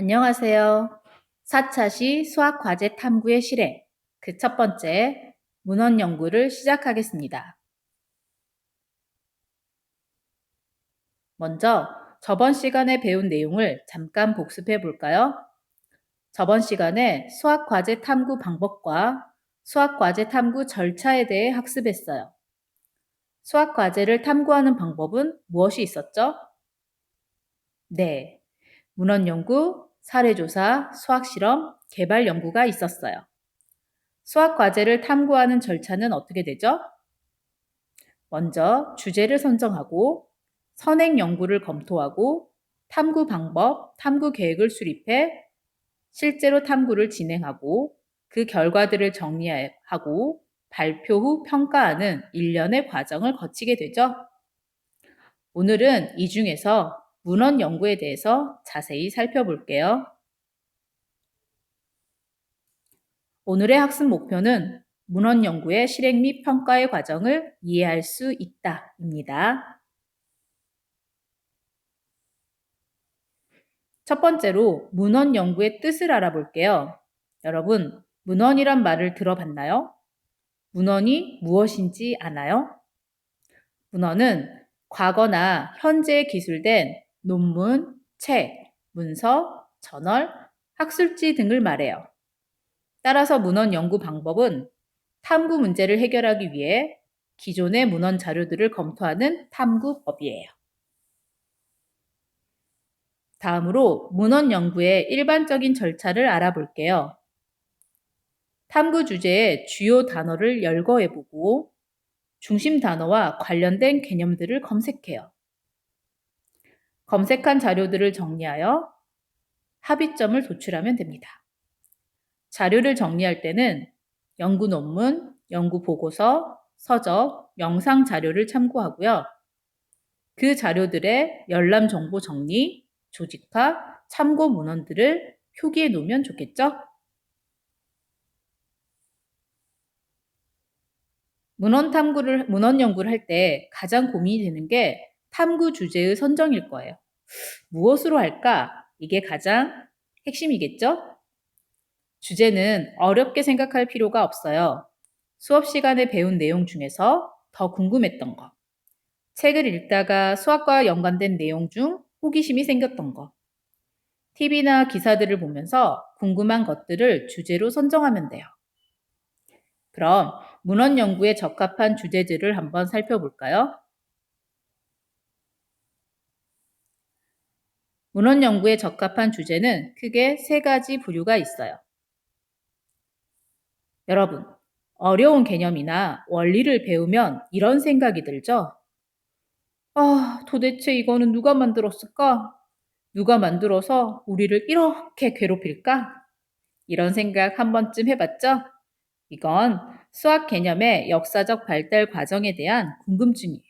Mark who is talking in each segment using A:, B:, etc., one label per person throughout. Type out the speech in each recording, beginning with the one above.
A: 안녕하세요. 4차시 수학과제 탐구의 실행, 그 첫 번째, 문헌 연구를 시작하겠습니다. 먼저 저번 시간에 배운 내용을 잠깐 복습해 볼까요? 저번 시간에 수학과제 탐구 방법과 수학과제 탐구 절차에 대해 학습했어요. 수학과제를 탐구하는 방법은 무엇이 있었죠? 네, 문헌 연구, 사례조사, 수학실험, 개발 연구가 있었어요. 수학 과제를 탐구하는 절차는 어떻게 되죠? 먼저 주제를 선정하고 선행 연구를 검토하고 탐구 방법, 탐구 계획을 수립해 실제로 탐구를 진행하고 그 결과들을 정리하고 발표 후 평가하는 일련의 과정을 거치게 되죠. 오늘은 이 중에서 문헌 연구에 대해서 자세히 살펴볼게요. 오늘의 학습 목표는 문헌 연구의 실행 및 평가의 과정을 이해할 수 있다입니다. 첫 번째로 문헌 연구의 뜻을 알아볼게요. 여러분, 문헌이란 말을 들어봤나요? 문헌이 무엇인지 아나요? 문헌은 과거나 현재에 기술된 논문, 책, 문서, 저널, 학술지 등을 말해요. 따라서 문헌 연구 방법은 탐구 문제를 해결하기 위해 기존의 문헌 자료들을 검토하는 탐구법이에요. 다음으로 문헌 연구의 일반적인 절차를 알아볼게요. 탐구 주제의 주요 단어를 열거해보고 중심 단어와 관련된 개념들을 검색해요. 검색한 자료들을 정리하여 합의점을 도출하면 됩니다. 자료를 정리할 때는 연구 논문, 연구 보고서, 서적, 영상 자료를 참고하고요. 그 자료들의 열람 정보 정리, 조직화, 참고 문헌들을 표기해 놓으면 좋겠죠? 문헌 연구를 할 때 가장 고민이 되는 게 탐구 주제의 선정일 거예요. 무엇으로 할까? 이게 가장 핵심이겠죠? 주제는 어렵게 생각할 필요가 없어요. 수업 시간에 배운 내용 중에서 더 궁금했던 거, 책을 읽다가 수학과 연관된 내용 중 호기심이 생겼던 거, TV나 기사들을 보면서 궁금한 것들을 주제로 선정하면 돼요. 그럼 문헌 연구에 적합한 주제들을 한번 살펴볼까요? 문헌 연구에 적합한 주제는 크게 세 가지 부류가 있어요. 여러분, 어려운 개념이나 원리를 배우면 이런 생각이 들죠? 도대체 이거는 누가 만들었을까? 누가 만들어서 우리를 이렇게 괴롭힐까? 이런 생각 한 번쯤 해봤죠? 이건 수학 개념의 역사적 발달 과정에 대한 궁금증이에요.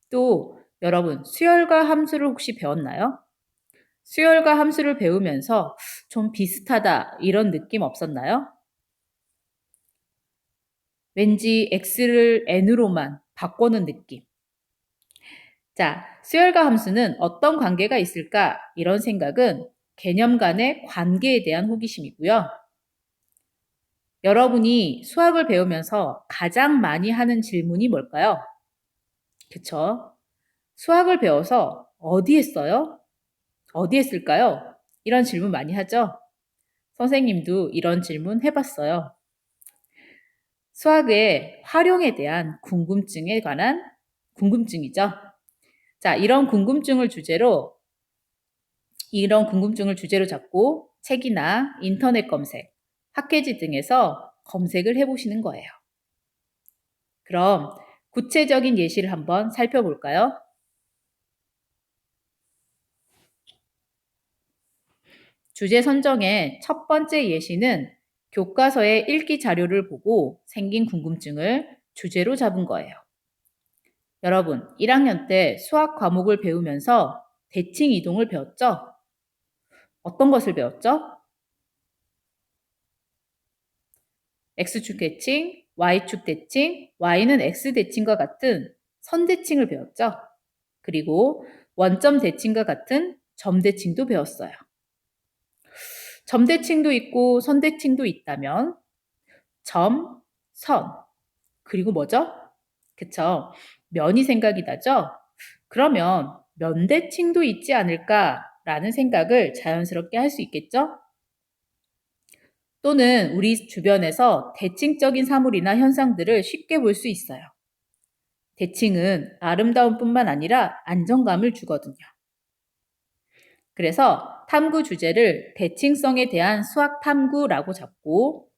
A: 또 여러분, 수열과 함수를 혹시 배웠나요? 수열과 함수를 배우면서 좀 비슷하다 이런 느낌 없었나요? 왠지 x를 n으로만 바꾸는 느낌. 자, 수열과 함수는 어떤 관계가 있을까? 이런 생각은 개념 간의 관계에 대한 호기심이고요. 여러분이 수학을 배우면서 가장 많이 하는 질문이 뭘까요? 그쵸? 수학을 배워서 어디 했어요? 어디 했을까요? 이런 질문 많이 하죠? 선생님도 이런 질문 해봤어요. 수학의 활용에 대한 궁금증에 관한 궁금증이죠. 자, 이런 궁금증을 주제로 잡고 책이나 인터넷 검색, 학회지 등에서 검색을 해보시는 거예요. 그럼 구체적인 예시를 한번 살펴볼까요? 주제 선정의 첫 번째 예시는 교과서의 읽기 자료를 보고 생긴 궁금증을 주제로 잡은 거예요. 여러분, 1학년 때 수학 과목을 배우면서 대칭 이동을 배웠죠? 어떤 것을 배웠죠? X축 대칭, Y축 대칭, Y는 X 대칭과 같은 선 대칭을 배웠죠? 그리고 원점 대칭과 같은 점 대칭도 배웠어요. 점대칭도 있고 선대칭도 있다면 점, 선, 그리고 뭐죠? 그쵸? 면이 생각이 나죠? 그러면 면대칭도 있지 않을까라는 생각을 자연스럽게 할 수 있겠죠? 또는 우리 주변에서 대칭적인 사물이나 현상들을 쉽게 볼 수 있어요. 대칭은 아름다움뿐만 아니라 안정감을 주거든요. 그래서 탐구 주제를 대칭성에 대한 수학 탐구라고 잡고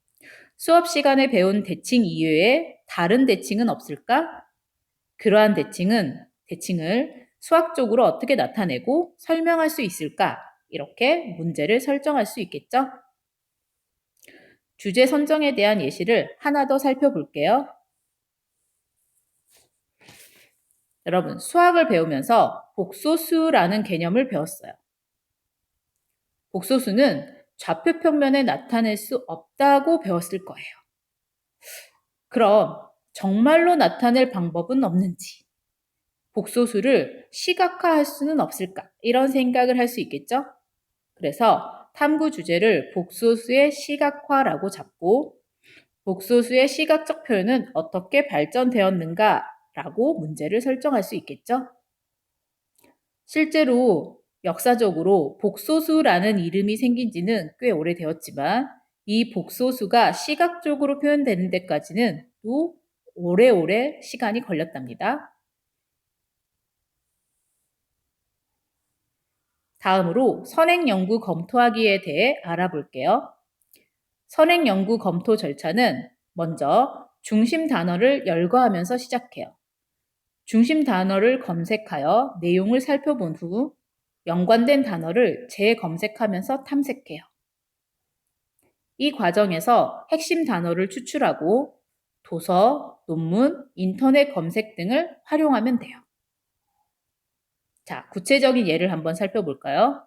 A: 수업 시간에 배운 대칭 이외에 다른 대칭은 없을까? 그러한 대칭을 수학적으로 어떻게 나타내고 설명할 수 있을까? 이렇게 문제를 설정할 수 있겠죠? 주제 선정에 대한 예시를 하나 더 살펴볼게요. 여러분, 수학을 배우면서 복소수라는 개념을 배웠어요. 복소수는 좌표 평면에 나타낼 수 없다고 배웠을 거예요. 그럼 정말로 나타낼 방법은 없는지, 복소수를 시각화할 수는 없을까? 이런 생각을 할 수 있겠죠? 그래서 탐구 주제를 복소수의 시각화라고 잡고 복소수의 시각적 표현은 어떻게 발전되었는가라고 문제를 설정할 수 있겠죠? 실제로 역사적으로 복소수라는 이름이 생긴 지는 꽤 오래되었지만 이 복소수가 시각적으로 표현되는 데까지는 또 오래오래 시간이 걸렸답니다. 다음으로 선행연구 검토하기에 대해 알아볼게요. 선행연구 검토 절차는 먼저 중심 단어를 열거하면서 시작해요. 중심 단어를 검색하여 내용을 살펴본 후 연관된 단어를 재검색하면서 탐색해요. 이 과정에서 핵심 단어를 추출하고 도서, 논문, 인터넷 검색 등을 활용하면 돼요. 자, 구체적인 예를 한번 살펴볼까요?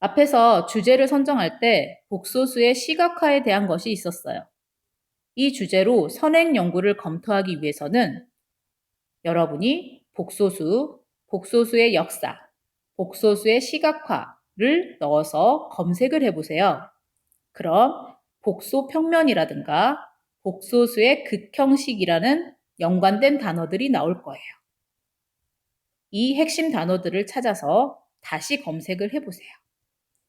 A: 앞에서 주제를 선정할 때 복소수의 시각화에 대한 것이 있었어요. 이 주제로 선행 연구를 검토하기 위해서는 여러분이 복소수, 복소수의 역사, 복소수의 시각화를 넣어서 검색을 해보세요. 그럼 복소 평면이라든가 복소수의 극형식이라는 연관된 단어들이 나올 거예요. 이 핵심 단어들을 찾아서 다시 검색을 해보세요.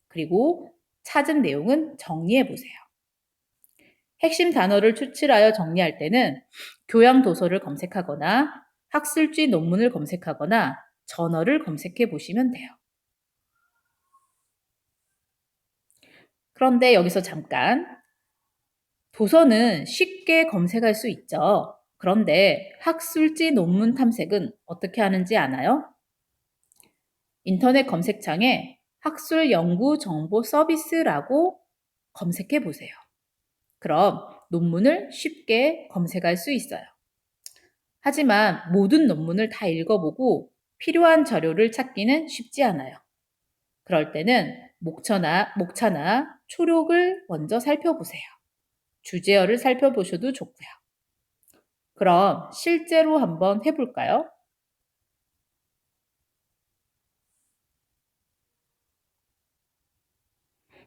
A: 그리고 찾은 내용은 정리해 보세요. 핵심 단어를 추출하여 정리할 때는 교양 도서를 검색하거나 학술지 논문을 검색하거나 저널을 검색해 보시면 돼요. 그런데 여기서 잠깐, 도서는 쉽게 검색할 수 있죠. 그런데 학술지 논문 탐색은 어떻게 하는지 아나요? 인터넷 검색창에 학술 연구 정보 서비스라고 검색해 보세요. 그럼 논문을 쉽게 검색할 수 있어요. 하지만 모든 논문을 다 읽어보고 필요한 자료를 찾기는 쉽지 않아요. 그럴 때는 목차나 초록을 먼저 살펴보세요. 주제어를 살펴보셔도 좋고요. 그럼 실제로 한번 해볼까요?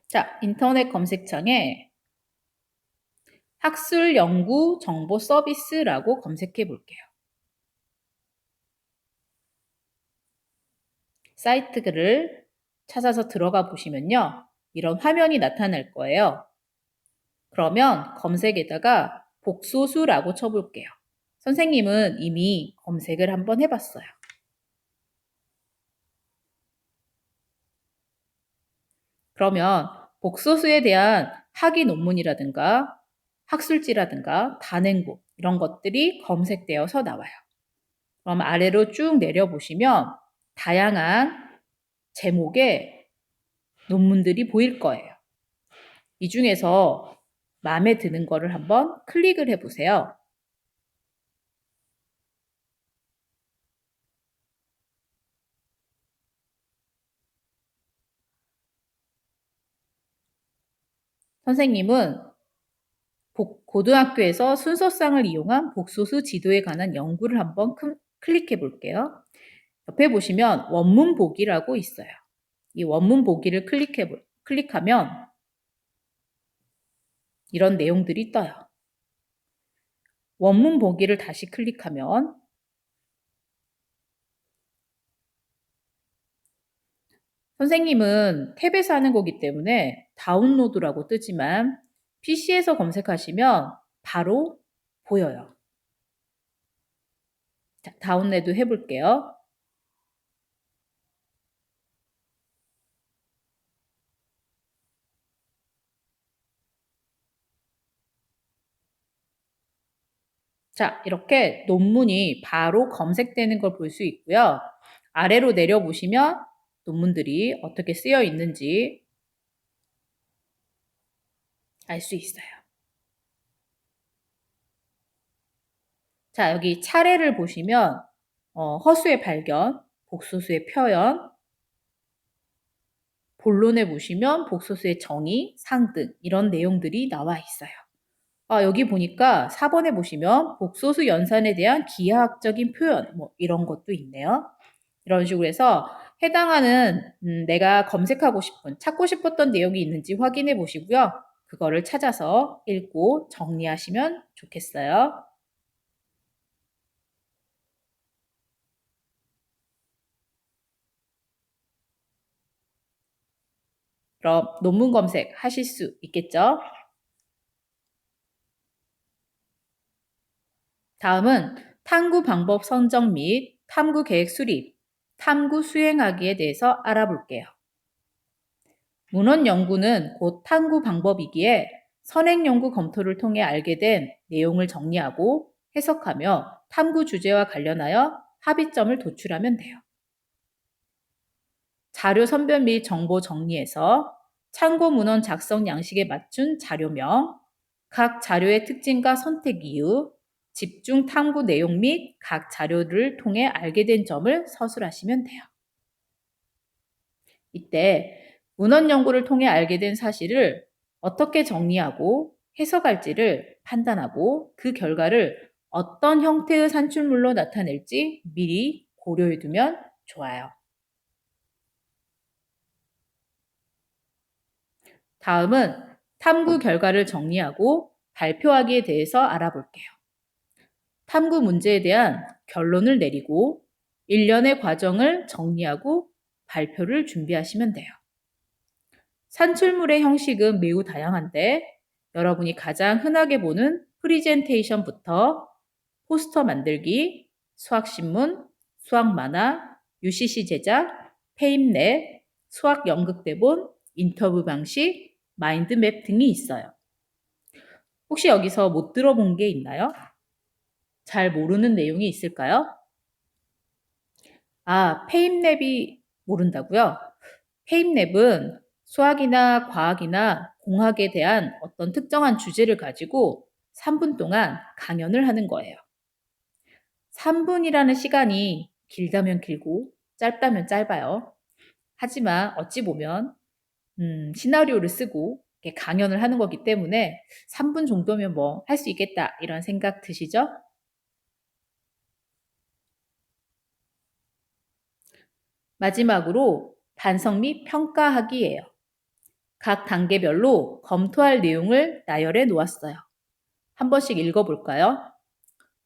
A: 자, 인터넷 검색창에 학술 연구 정보 서비스라고 검색해 볼게요. 사이트를 찾아서 들어가 보시면요. 이런 화면이 나타날 거예요. 그러면 검색에다가 복소수라고 쳐볼게요. 선생님은 이미 검색을 한번 해봤어요. 그러면 복소수에 대한 학위 논문이라든가 학술지라든가 단행본 이런 것들이 검색되어서 나와요. 그럼 아래로 쭉 내려보시면 다양한 제목의 논문들이 보일 거예요. 이 중에서 마음에 드는 거를 한번 클릭을 해보세요. 선생님은 고등학교에서 순서상을 이용한 복소수 지도에 관한 연구를 한번 클릭해 볼게요. 옆에 보시면 원문 보기라고 있어요. 이 원문 보기를 클릭하면 이런 내용들이 떠요. 원문 보기를 다시 클릭하면 선생님은 탭에서 하는 거기 때문에 다운로드라고 뜨지만 PC에서 검색하시면 바로 보여요. 자, 다운로드 해볼게요. 자, 이렇게 논문이 바로 검색되는 걸 볼 수 있고요. 아래로 내려보시면 논문들이 어떻게 쓰여 있는지 알 수 있어요. 자, 여기 차례를 보시면 허수의 발견, 복소수의 표현, 본론에 보시면 복소수의 정의, 상등 이런 내용들이 나와 있어요. 여기 보니까 4번에 보시면 복소수 연산에 대한 기하학적인 표현 이런 것도 있네요. 이런 식으로 해서 해당하는 내가 검색하고 싶은 찾고 싶었던 내용이 있는지 확인해 보시고요. 그거를 찾아서 읽고 정리하시면 좋겠어요. 그럼 논문 검색 하실 수 있겠죠? 다음은 탐구 방법 선정 및 탐구 계획 수립, 탐구 수행하기에 대해서 알아볼게요. 문헌 연구는 곧 탐구 방법이기에 선행 연구 검토를 통해 알게 된 내용을 정리하고 해석하며 탐구 주제와 관련하여 합의점을 도출하면 돼요. 자료 선별 및 정보 정리에서 참고 문헌 작성 양식에 맞춘 자료명, 각 자료의 특징과 선택 이유, 집중 탐구 내용 및 각 자료를 통해 알게 된 점을 서술하시면 돼요. 이때 문헌 연구를 통해 알게 된 사실을 어떻게 정리하고 해석할지를 판단하고 그 결과를 어떤 형태의 산출물로 나타낼지 미리 고려해 두면 좋아요. 다음은 탐구 결과를 정리하고 발표하기에 대해서 알아볼게요. 탐구 문제에 대한 결론을 내리고 일련의 과정을 정리하고 발표를 준비하시면 돼요. 산출물의 형식은 매우 다양한데 여러분이 가장 흔하게 보는 프리젠테이션부터 포스터 만들기, 수학신문, 수학만화, UCC 제작, 페임랩, 수학 연극 대본, 인터뷰 방식, 마인드맵 등이 있어요. 혹시 여기서 못 들어본 게 있나요? 잘 모르는 내용이 있을까요? 페임랩이 모른다고요? 페임랩은 수학이나 과학이나 공학에 대한 어떤 특정한 주제를 가지고 3분 동안 강연을 하는 거예요. 3분이라는 시간이 길다면 길고 짧다면 짧아요. 하지만 어찌 보면 시나리오를 쓰고 이렇게 강연을 하는 거기 때문에 3분 정도면 뭐 할 수 있겠다 이런 생각 드시죠? 마지막으로 반성 및 평가하기예요. 각 단계별로 검토할 내용을 나열해 놓았어요. 한 번씩 읽어볼까요?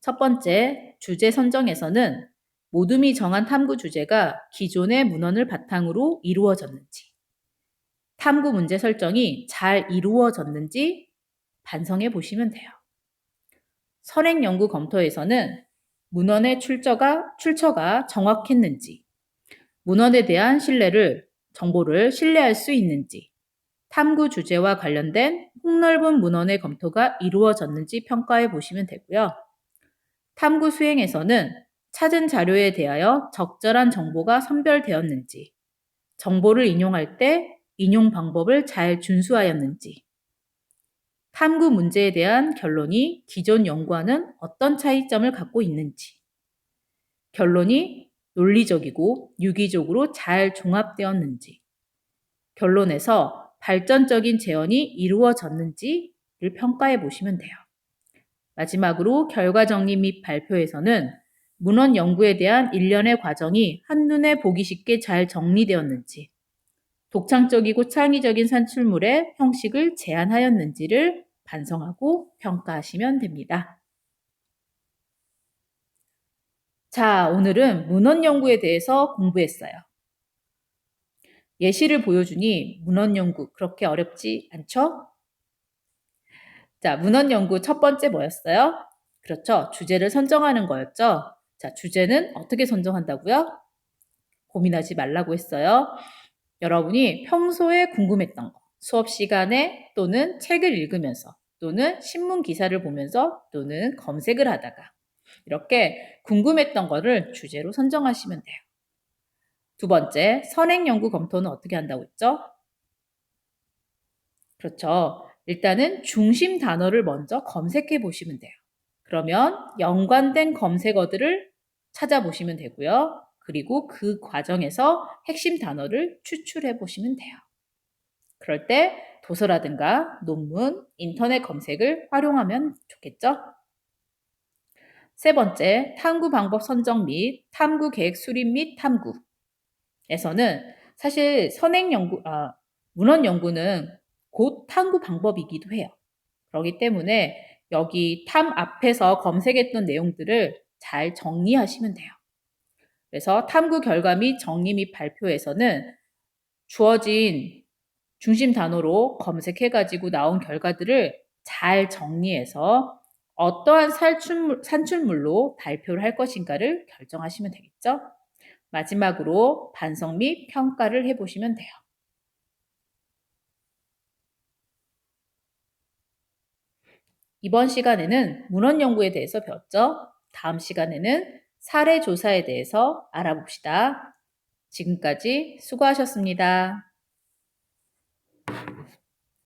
A: 첫 번째, 주제 선정에서는 모둠이 정한 탐구 주제가 기존의 문헌을 바탕으로 이루어졌는지, 탐구 문제 설정이 잘 이루어졌는지 반성해 보시면 돼요. 선행 연구 검토에서는 문헌의 출처가 정확했는지, 문헌에 대한 정보를 신뢰할 수 있는지, 탐구 주제와 관련된 폭넓은 문헌의 검토가 이루어졌는지 평가해 보시면 되고요. 탐구 수행에서는 찾은 자료에 대하여 적절한 정보가 선별되었는지, 정보를 인용할 때 인용 방법을 잘 준수하였는지, 탐구 문제에 대한 결론이 기존 연구와는 어떤 차이점을 갖고 있는지, 결론이 논리적이고 유기적으로 잘 종합되었는지, 결론에서 발전적인 재현이 이루어졌는지를 평가해 보시면 돼요. 마지막으로 결과 정리 및 발표에서는 문헌 연구에 대한 일련의 과정이 한눈에 보기 쉽게 잘 정리되었는지, 독창적이고 창의적인 산출물의 형식을 제안하였는지를 반성하고 평가하시면 됩니다. 자, 오늘은 문헌 연구에 대해서 공부했어요. 예시를 보여주니 문헌 연구 그렇게 어렵지 않죠? 자, 문헌 연구 첫 번째 뭐였어요? 그렇죠. 주제를 선정하는 거였죠. 자, 주제는 어떻게 선정한다고요? 고민하지 말라고 했어요. 여러분이 평소에 궁금했던 거, 수업 시간에 또는 책을 읽으면서 또는 신문 기사를 보면서 또는 검색을 하다가 이렇게 궁금했던 거를 주제로 선정하시면 돼요. 두 번째, 선행 연구 검토는 어떻게 한다고 했죠? 그렇죠. 일단은 중심 단어를 먼저 검색해 보시면 돼요. 그러면 연관된 검색어들을 찾아보시면 되고요. 그리고 그 과정에서 핵심 단어를 추출해 보시면 돼요. 그럴 때 도서라든가 논문, 인터넷 검색을 활용하면 좋겠죠? 세 번째, 탐구 방법 선정 및 탐구 계획 수립 및 탐구에서는 사실 문헌 연구는 곧 탐구 방법이기도 해요. 그렇기 때문에 여기 탐 앞에서 검색했던 내용들을 잘 정리하시면 돼요. 그래서 탐구 결과 및 정리 및 발표에서는 주어진 중심 단어로 검색해가지고 나온 결과들을 잘 정리해서 어떠한 산출물로 발표를 할 것인가를 결정하시면 되겠죠? 마지막으로 반성 및 평가를 해보시면 돼요. 이번 시간에는 문헌 연구에 대해서 배웠죠? 다음 시간에는 사례 조사에 대해서 알아봅시다. 지금까지 수고하셨습니다.